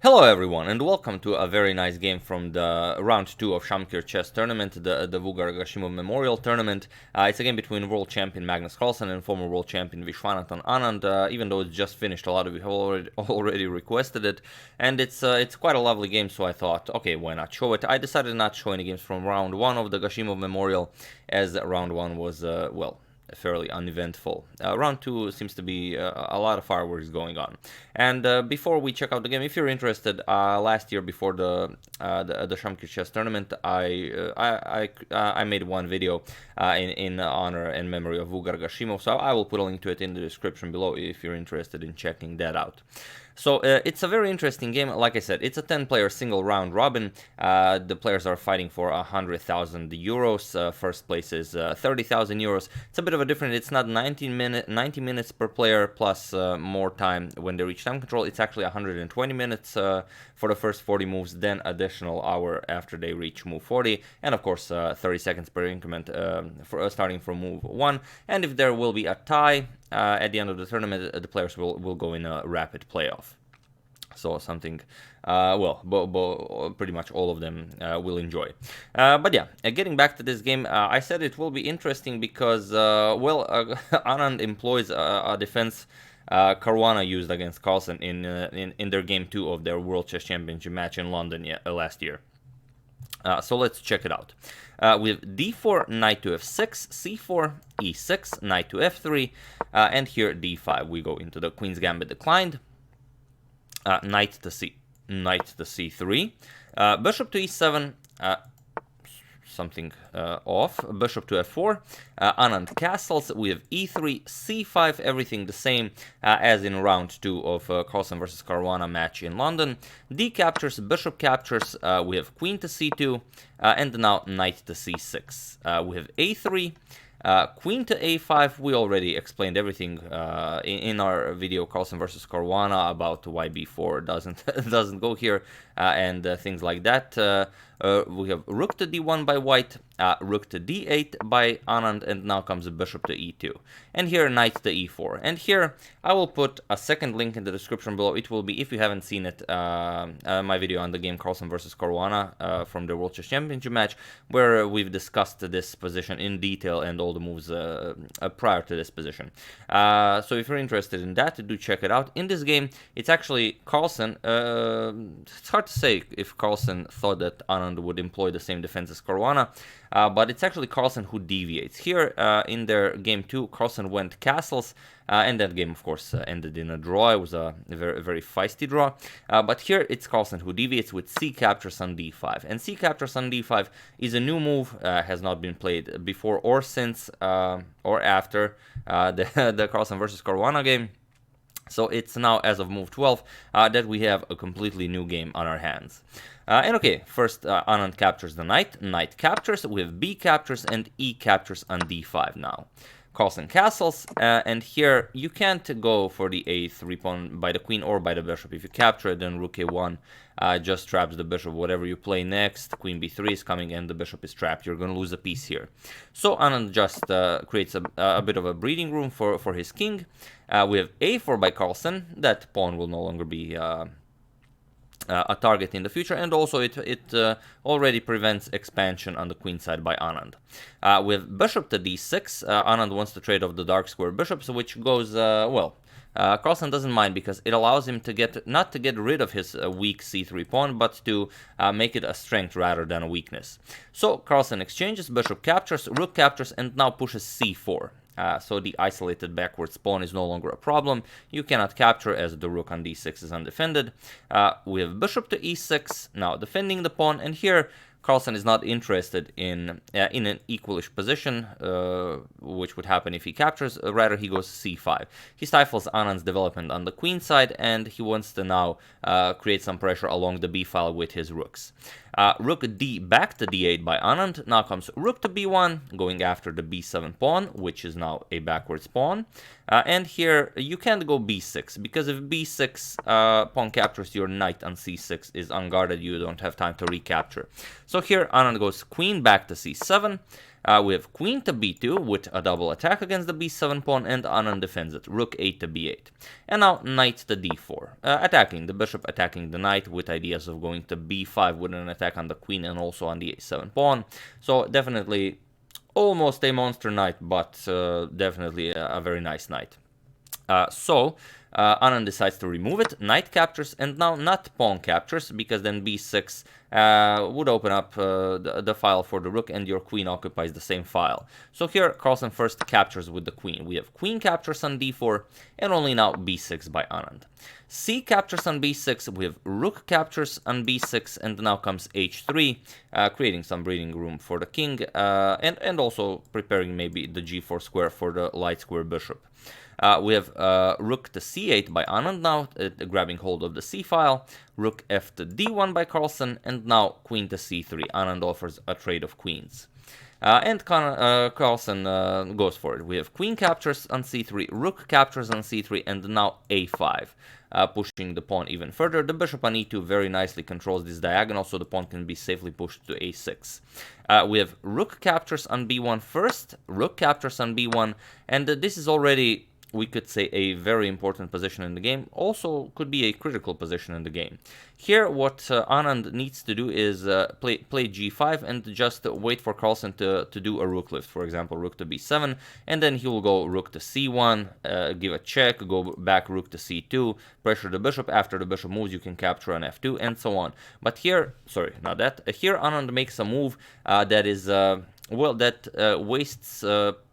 Hello everyone and welcome to a very nice game from the round 2 of Shamkir Chess tournament, the Vugar Gashimov Memorial Tournament. It's a game between World Champion Magnus Carlsen and former World Champion Viswanathan Anand. Even though it's just finished, a lot of you have already requested it, and it's quite a lovely game, so I thought, okay, why not show it. I decided not to show any games from round 1 of the Gashimov Memorial, as round 1 was, well, fairly uneventful. Round 2 seems to be a lot of fireworks going on. And before we check out the game, if you're interested, last year before the Shamkir Chess tournament, I made one video in honor and memory of Vugar Gashimov, so I will put a link to it in the description below if you're interested in checking that out. So it's a very interesting game. Like I said, it's a 10-player single round robin. The players are fighting for 100,000 euros. First place is 30,000 euros. It's a bit of a different. It's not 90 minutes per player plus more time when they reach time control. It's actually 120 minutes for the first 40 moves, then additional hour after they reach move 40, and of course 30 seconds per increment starting from move 1. And if there will be a tie at the end of the tournament, the players will go in a rapid playoff. So something, pretty much all of them will enjoy. But yeah, getting back to this game, I said it will be interesting because, Anand employs a defense Caruana used against Carlsen in their game 2 of their World Chess Championship match in London last year. So let's check it out. With d4, knight to f6, c4, e6, knight to f3, and here d5. We go into the Queen's Gambit declined. Knight to c3, bishop to e7, something off, bishop to f4, Anand castles. We have e3, c5, everything the same as in round 2 of Carlsen versus Caruana match in London. D captures, bishop captures, we have queen to c2, and now knight to c6. We have a3, queen to a5. We already explained everything in our video Carlsen versus Caruana about why b4 doesn't go here and things like that. We have rook to d1 by white, rook to d8 by Anand, and now comes a bishop to e2. And here knight to e4. And here I will put a second link in the description below. It will be, if you haven't seen it, my video on the game Carlsen versus Caruana from the World Chess Championship match, where we've discussed this position in detail and all the moves prior to this position. So if you're interested in that, do check it out. In this game, it's actually Carlsen. It's hard to say if Carlsen thought that Anand would employ the same defense as Caruana, but it's actually Carlsen who deviates. Here in their game 2, Carlsen went castles, and that game, of course, ended in a draw. It was a very, very feisty draw. But here it's Carlsen who deviates with c captures on d5. And c captures on d5 is a new move, has not been played before or since or after the Carlsen versus Caruana game. So it's now, as of move 12, that we have a completely new game on our hands. And okay, first Anand captures the knight, knight captures, we have b captures and e captures on d5 now. Carlsen castles, and here you can't go for the a3 pawn by the queen or by the bishop. If you capture it, then rook a1 just traps the bishop. Whatever you play next, queen b3 is coming and the bishop is trapped. You're going to lose a piece here. So Anand just creates a bit of a breathing room for his king. We have a4 by Carlsen. That pawn will no longer be a target in the future, and also it already prevents expansion on the queen side by Anand. With bishop to d6, Anand wants to trade off the dark square bishops, which goes, Carlsen doesn't mind because it allows him to not to get rid of his weak c3 pawn, but to make it a strength rather than a weakness. So Carlsen exchanges, bishop captures, rook captures, and now pushes c4. So the isolated backwards pawn is no longer a problem. You cannot capture as the rook on d6 is undefended. We have bishop to e6, now defending the pawn, and here Carlsen is not interested in an equalish position, which would happen if he captures. Rather, he goes c5. He stifles Anand's development on the queen side, and he wants to now create some pressure along the b file with his rooks. Rook d back to d8 by Anand. Now comes rook to b1, going after the b7 pawn, which is now a backwards pawn. And here you can't go b6, because if b6 pawn captures, your knight on c6 is unguarded. You don't have time to recapture. So here Anand goes queen back to c7. We have queen to b2 with a double attack against the b7 pawn, and Anand defends it. Rook 8 to b8. And now knight to d4, attacking the bishop, attacking the knight, with ideas of going to b5 with an attack on the queen and also on the a7 pawn. So definitely almost a monster knight, but definitely a very nice knight. Anand decides to remove it, knight captures, and now not pawn captures, because then b6 would open up the file for the rook, and your queen occupies the same file. So here Carlsen first captures with the queen. We have queen captures on d4, and only now b6 by Anand. C captures on b6, we have rook captures on b6, and now comes h3, creating some breathing room for the king, and also preparing maybe the g4 square for the light square bishop. We have rook to c8 by Anand now, grabbing hold of the c file, rook f to d1 by Carlsen, and now queen to c3. Anand offers a trade of queens. And Carlsen goes for it. We have queen captures on c3, rook captures on c3, and now a5, pushing the pawn even further. The bishop on e2 very nicely controls this diagonal, so the pawn can be safely pushed to a6. We have rook captures on b1 first, rook captures on b1, and this is already, we could say, a very important position in the game. Also could be a critical position in the game. Here what Anand needs to do is play g5 and just wait for Carlsen to do a rook lift. For example, rook to b7, and then he will go rook to c1, give a check, go back rook to c2, pressure the bishop. After the bishop moves, you can capture on f2, and so on. But here, sorry, not that. Here Anand makes a move that is, well, that wastes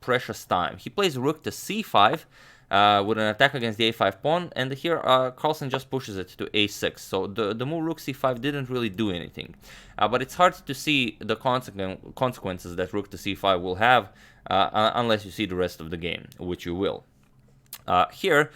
precious time. He plays rook to c5 with an attack against the a5 pawn, and here Carlsen just pushes it to a6. So the move rook c5 didn't really do anything. But it's hard to see the consequences that rook to c5 will have unless you see the rest of the game, which you will. Here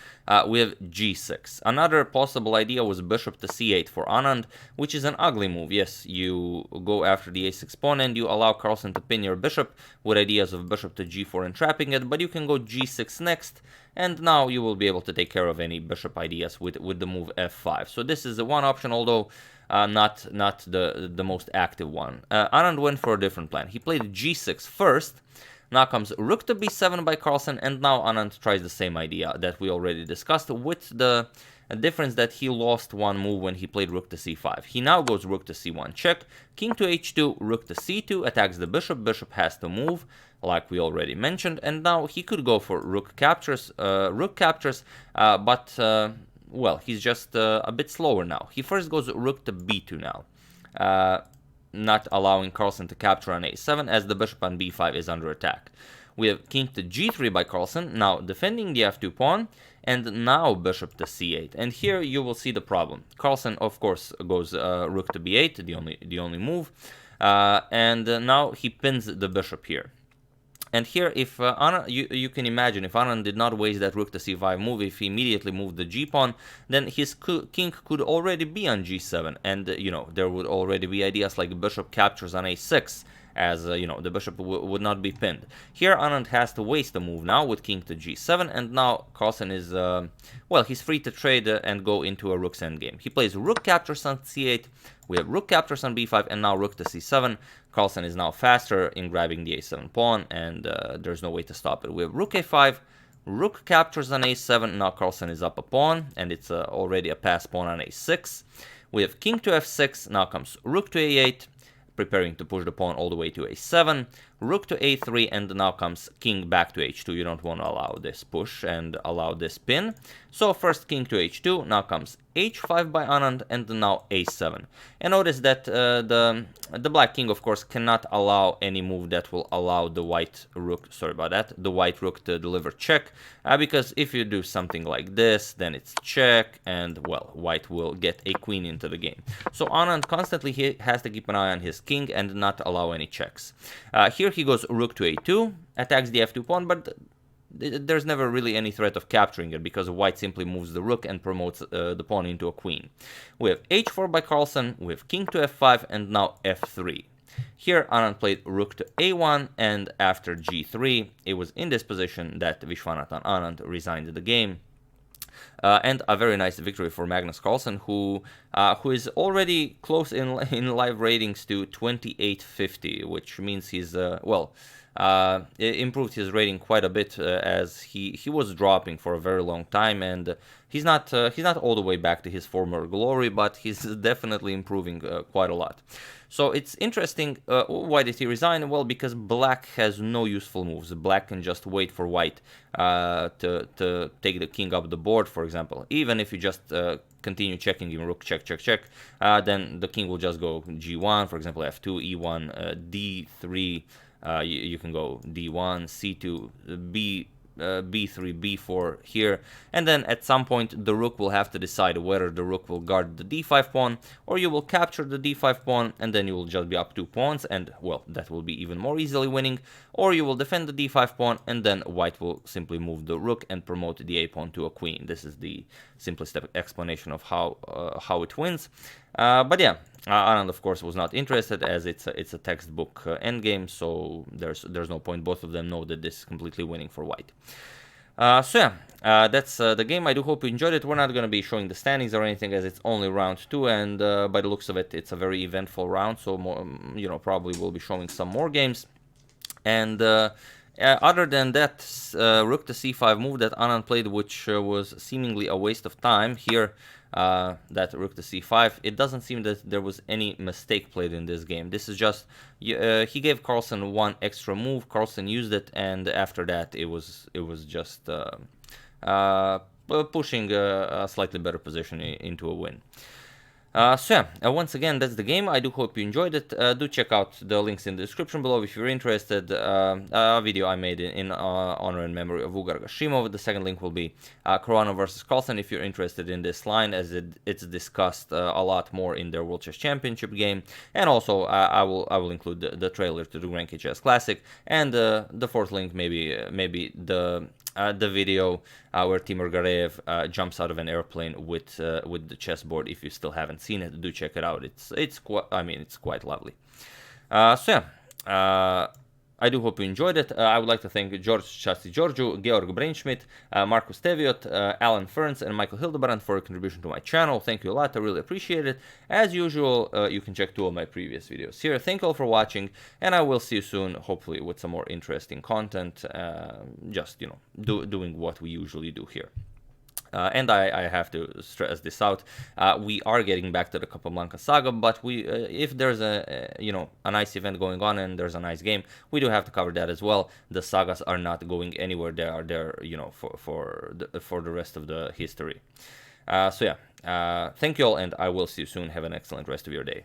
we have g6. Another possible idea was bishop to c8 for Anand, which is an ugly move. Yes, you go after the a6 pawn and you allow Carlsen to pin your bishop with ideas of bishop to g4 and trapping it, but you can go g6 next, and now you will be able to take care of any bishop ideas with the move f5. So this is one option, although not the most active one. Anand went for a different plan. He played g6 first. Now comes rook to b7 by Carlsen, and now Anand tries the same idea that we already discussed, with the difference that he lost one move when he played rook to c5. He now goes rook to c1 check, king to h2, rook to c2, attacks the bishop. Bishop has to move, like we already mentioned, and now he could go for rook captures, but well, he's just a bit slower now. He first goes rook to b2 now, not allowing Carlsen to capture on a7, as the bishop on b5 is under attack. We have king to g3 by Carlsen, now defending the f2 pawn, and now bishop to c8. And here you will see the problem. Carlsen, of course, goes rook to b8, the only move, and now he pins the bishop here. And here, if Anand, you can imagine, if Anand did not waste that rook to c5 move, if he immediately moved the g-pawn, then his king could already be on g7, and you know, there would already be ideas like bishop captures on a6, as you know, the bishop would not be pinned. Here Anand has to waste a move now with king to g7, and now Carlsen is, well, he's free to trade and go into a rook's endgame. He plays rook captures on c8, we have rook captures on b5, and now rook to c7. Carlsen is now faster in grabbing the a7 pawn, and there's no way to stop it. We have rook a5, rook captures on a7, now Carlsen is up a pawn, and it's already a pass pawn on a6. We have king to f6, now comes rook to a8, preparing to push the pawn all the way to a7, rook to a3, and now comes king back to h2. You don't want to allow this push and allow this pin. So first king to h2, now comes h5 by Anand, and now a7. And notice that the black king, of course, cannot allow any move that will allow the white rook, sorry about that, the white rook to deliver check, because if you do something like this, then it's check, and well, white will get a queen into the game. So Anand constantly has to keep an eye on his king and not allow any checks. Here he goes rook to a2, attacks the f2 pawn, but there's never really any threat of capturing it, because white simply moves the rook and promotes the pawn into a queen. We have h4 by Carlsen, we have king to f5, and now f3. Here Anand played rook to a1, and after g3, it was in this position that Viswanathan Anand resigned the game. and a very nice victory for Magnus Carlsen, who is already close in live ratings to 2850, which means he's improved his rating quite a bit, as he was dropping for a very long time, and he's not all the way back to his former glory, but he's definitely improving quite a lot. So it's interesting. Why did he resign? Well, because black has no useful moves. Black can just wait for white to take the king up the board, for example. Even if you just continue checking in rook check, then the king will just go g1, for example, f2, e1, d3. You can go d1, c2, b3, b4 here, and then at some point the rook will have to decide whether the rook will guard the d5 pawn, or you will capture the d5 pawn, and then you will just be up 2 pawns, and well, that will be even more easily winning, or you will defend the d5 pawn, and then white will simply move the rook and promote the a pawn to a queen. This is the simplest explanation of how it wins. But yeah, Anand of course was not interested, as it's a textbook endgame, so there's no point. Both of them know that this is completely winning for white. So yeah, that's the game. I do hope you enjoyed it. We're not going to be showing the standings or anything, as it's only round 2, and by the looks of it, it's a very eventful round, so more, probably we'll be showing some more games. And other than that, rook to c5 move that Anand played, which was seemingly a waste of time here, that rook to c5, it doesn't seem that there was any mistake played in this game. This is just, he gave Carlsen one extra move, Carlsen used it, and after that it was just pushing a slightly better position into a win. So yeah, once again, that's the game. I do hope you enjoyed it. Do check out the links in the description below if you're interested. A video I made in honor and memory of Vugar Gashimov. The second link will be Caruana versus Carlsen if you're interested in this line, as it's discussed a lot more in their World Chess Championship game. And also, I will include the trailer to the Grand Chess Classic, and the fourth link maybe the video where Timur Gareev jumps out of an airplane with the chessboard. If you still haven't seen it, do check it out. It's quite lovely. So yeah, I do hope you enjoyed it. I would like to thank George Chasti Georgiou, Georg Brainschmidt, Markus Teviot, Alan Ferns, and Michael Hildebrand for your contribution to my channel. Thank you a lot. I really appreciate it. As usual, you can check 2 of my previous videos here. Thank you all for watching, and I will see you soon, hopefully with some more interesting content. Just, doing what we usually do here. And I have to stress this out. We are getting back to the Capablanca saga, but if there's a nice event going on and there's a nice game, we do have to cover that as well. The sagas are not going anywhere. They are there, for the rest of the history. So yeah, thank you all, and I will see you soon. Have an excellent rest of your day.